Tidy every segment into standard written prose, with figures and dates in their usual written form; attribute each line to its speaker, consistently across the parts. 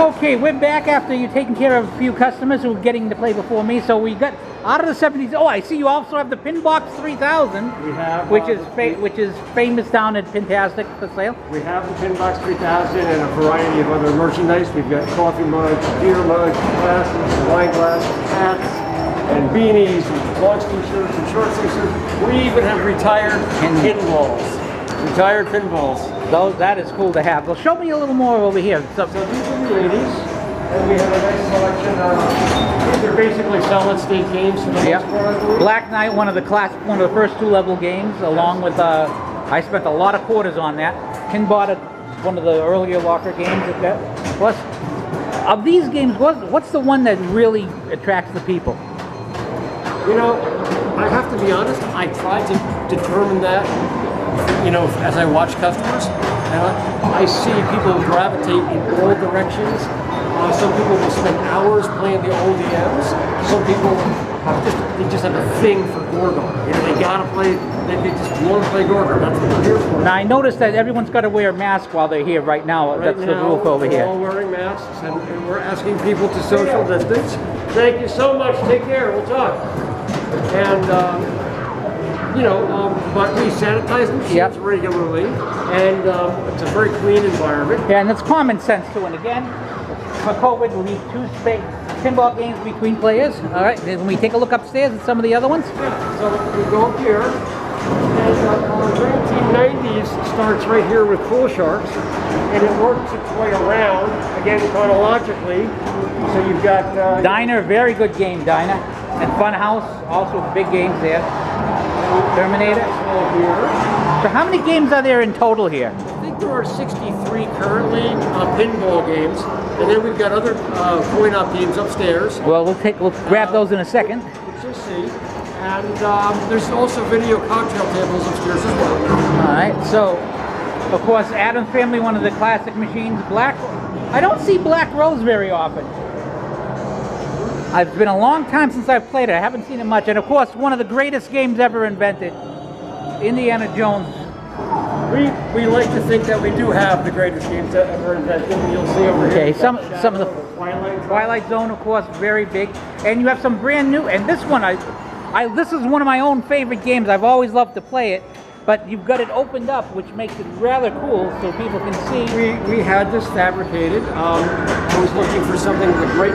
Speaker 1: Okay, we're back after you taking care of a few customers who were getting to play before me. So we got out of the 70s. Oh, I see you also have the Pinbox 3000,
Speaker 2: We have,
Speaker 1: which is famous down at Pintastic for sale.
Speaker 2: We have the Pinbox 3000 and a variety of other merchandise. We've got coffee mugs, beer mugs, glasses, wine glasses, hats, and beanies, and long sleeve shirts, and short sleeve shirts. We even have retired pinballs. Retired pinballs.
Speaker 1: That is cool to have. Well, show me a little more over here.
Speaker 2: So these are the 80s, and we have a nice selection of, these are basically solid state games for the most part, I believe.
Speaker 1: Black Knight, one of the first 2-level games, along with, I spent a lot of quarters on that. Pinbot, one of the earlier locker games at that. Plus, of these games, what's the one that really attracts the people?
Speaker 2: You know, I have to be honest, I tried to determine that, you know, as I watch customers, and I see people gravitate in all directions. Some people will spend hours playing the old EMs. Some people just have a thing for Gorgon. You know, they gotta play. They just want to play Gorgon. That's what they're here for.
Speaker 1: Now I noticed that everyone's got to wear a mask while they're here right now. That's the rule over here.
Speaker 2: We're all wearing masks, and we're asking people to social distance. Thank you so much. Take care. We'll talk. And. You know, but we sanitize the machines regularly, and it's a very clean environment.
Speaker 1: Yeah, and it's common sense too. And again, for COVID, we need 2 pinball games between players. All right, then we take a look upstairs at some of the other ones.
Speaker 2: Yeah, so we go up here, and the 1990s starts right here with Pool Sharks, and it works its way around, again chronologically. So you've got...
Speaker 1: Diner, very good game, Diner. And Funhouse, also big games there. Terminator. So how many games are there in total here?
Speaker 2: I think there are 63 currently pinball games, and then we've got other coin-op games upstairs.
Speaker 1: Well, we'll grab those in a second.
Speaker 2: Which you'll see. And there's also video cocktail tables upstairs as well.
Speaker 1: All right. So, of course, Adam's Family, one of the classic machines. I don't see Black Rose very often. It's been a long time since I've played it. I haven't seen it much. And of course, one of the greatest games ever invented, Indiana Jones.
Speaker 2: We like to think that we do have the greatest games ever invented. You'll see over here.
Speaker 1: Okay, some of the Twilight Zone, of course, very big. And you have some brand new. And this one, this is one of my own favorite games. I've always loved to play it. But you've got it opened up, which makes it rather cool, so people can see.
Speaker 2: We had this fabricated. I was looking for something with a great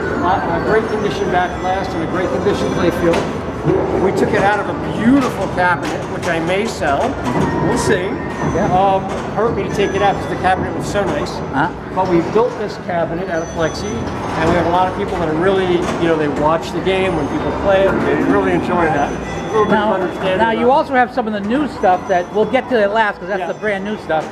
Speaker 2: condition backblast and a great condition playfield. We took it out of a beautiful cabinet, which I may sell. We'll see. Yeah. Hurt me to take it out because the cabinet was so nice. But we built this cabinet out of Plexi, and we have a lot of people that are really, you know, they watch the game when people play it. They really enjoy that.
Speaker 1: Now you also have some of the new stuff that we'll get to it last because that's the brand new stuff.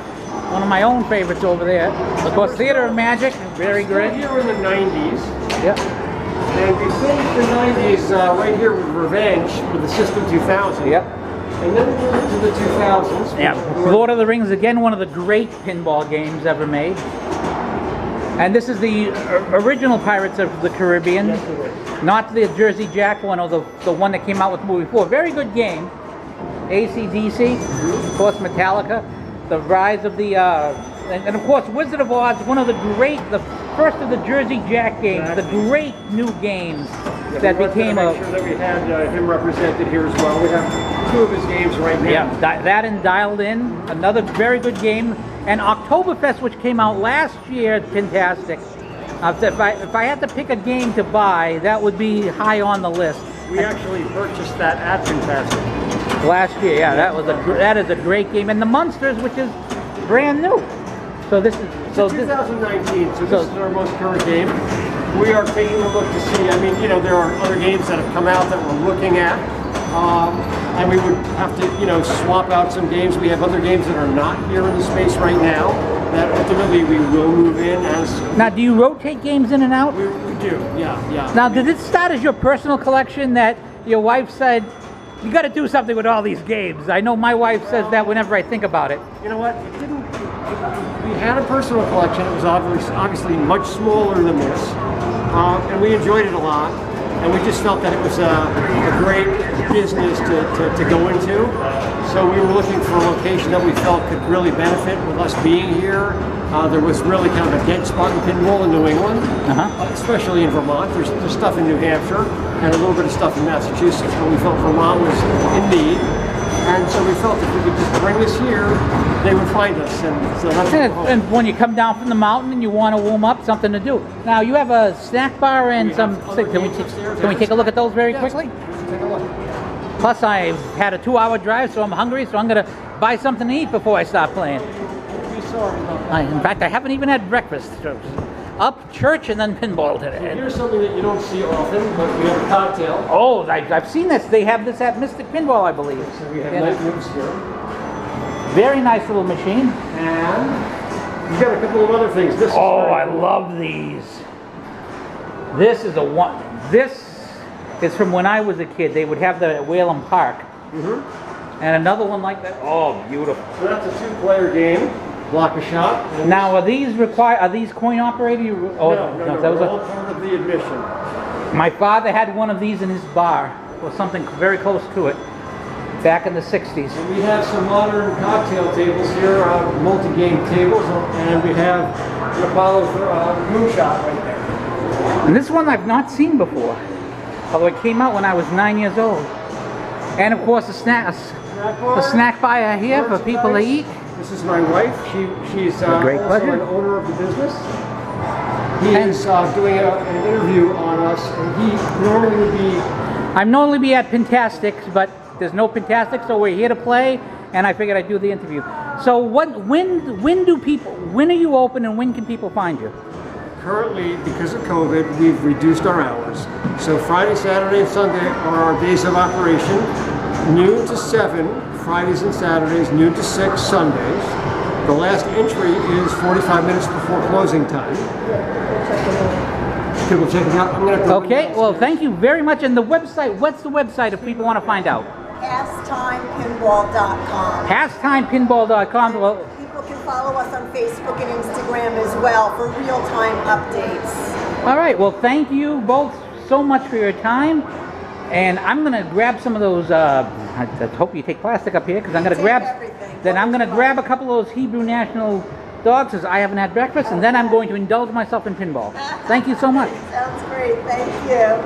Speaker 1: One of my own favorites over there. Of course, Theater of Magic, very great.
Speaker 2: Here in the 90s.
Speaker 1: Yep.
Speaker 2: And we finished the 90s right here with Revenge with the System 2000.
Speaker 1: Yep.
Speaker 2: And then we went to the 2000s.
Speaker 1: Yeah. Lord of the Rings, again, one of the great pinball games ever made. And this is the original Pirates of the Caribbean.
Speaker 2: Yes, it is.
Speaker 1: Not the Jersey Jack one or the one that came out with the movie 4. Very good game. AC/DC, of course Metallica, the rise of the, and of course Wizard of Oz, one of the first of the Jersey Jack games, the great new games that became a...
Speaker 2: Make sure that we had him represented here as well. We have 2 of his games right now.
Speaker 1: Yeah, that and Dialed In, another very good game. And Oktoberfest, which came out last year, Pintastic. If I had to pick a game to buy, that would be high on the list.
Speaker 2: We actually purchased that at Pintastic
Speaker 1: last year. Yeah, that is a great game. And the Munsters, which is brand new. So this is
Speaker 2: 2019. So this is our most current game. We are taking a look to see. I mean, you know, there are other games that have come out that we're looking at, and we would have to, you know, swap out some games. We have other games that are not here in the space right now that ultimately we will move in as.
Speaker 1: Now, do you rotate games in and out?
Speaker 2: We do, yeah.
Speaker 1: Now, did it start as your personal collection that your wife said, you got to do something with all these games? I know my wife says that whenever I think about it.
Speaker 2: You know what? We had a personal collection. It was obviously much smaller than this, and we enjoyed it a lot. and we just felt that it was a great business to go into. So we were looking for a location that we felt could really benefit with us being here. There was really kind of a dead spot in pinball in New England, especially in Vermont. There's stuff in New Hampshire and a little bit of stuff in Massachusetts, but we felt Vermont was in need. And so we felt if we could just bring this here, they would find us. And so that's
Speaker 1: and when you come down from the mountain and you want to warm up, something to do. Now you have a snack bar and some. Can we take a look at those very quickly?
Speaker 2: Take a look.
Speaker 1: Plus, I've had a 2-hour drive, so I'm hungry. So I'm gonna buy something to eat before I start playing. In fact, I haven't even had breakfast. Up, church, and then pinball today.
Speaker 2: Here's something that you don't see often, but we have a cocktail.
Speaker 1: Oh, I've seen this. They have this at Mystic Pinball, I believe.
Speaker 2: So we have night rooms here.
Speaker 1: Very nice little machine.
Speaker 2: And we've got a couple of other things. This is
Speaker 1: I love these. This is a one. This is from when I was a kid. They would have that at Whalum Park. And another one like that. Oh, beautiful.
Speaker 2: So that's a 2-player game. Block a shot.
Speaker 1: Now, are these coin operated?
Speaker 2: No, they're all part of the admission.
Speaker 1: My father had one of these in his bar, or something very close to it, back in the 60s.
Speaker 2: And we have some modern cocktail tables here, multi-game tables, and we have an Apollo moonshot right there.
Speaker 1: And this one I've not seen before, although it came out when I was 9 years old. And of course, the snack bar here for people to eat.
Speaker 2: This is my wife. She's
Speaker 1: great
Speaker 2: also
Speaker 1: pleasure.
Speaker 2: an owner of the business. He is doing an interview on us, and he normally would be...
Speaker 1: I'm normally be at Pintastics, but there's no Pintastics, so we're here to play, and I figured I'd do the interview. So when are you open, and when can people find you?
Speaker 2: Currently, because of COVID, we've reduced our hours. So Friday, Saturday, and Sunday are our days of operation. Noon to 7, Fridays and Saturdays, noon to 6, Sundays. The last entry is 45 minutes before closing time. People check it out. I'm going to
Speaker 1: Okay, well, thank you very much. And the website, what's the website if people want to find out?
Speaker 3: PastimePinball.com.
Speaker 1: PastimePinball.com. Well,
Speaker 3: people can follow us on Facebook and Instagram as well for real-time updates.
Speaker 1: all right, well, thank you both so much for your time. And I'm going to grab some of those, I hope you take plastic up here, because I'm going to grab,
Speaker 3: everything.
Speaker 1: then I'm going to grab a couple of those Hebrew National dogs, as I haven't had breakfast, and then I'm going to indulge myself in pinball. Thank you so much.
Speaker 3: Sounds great. Thank you.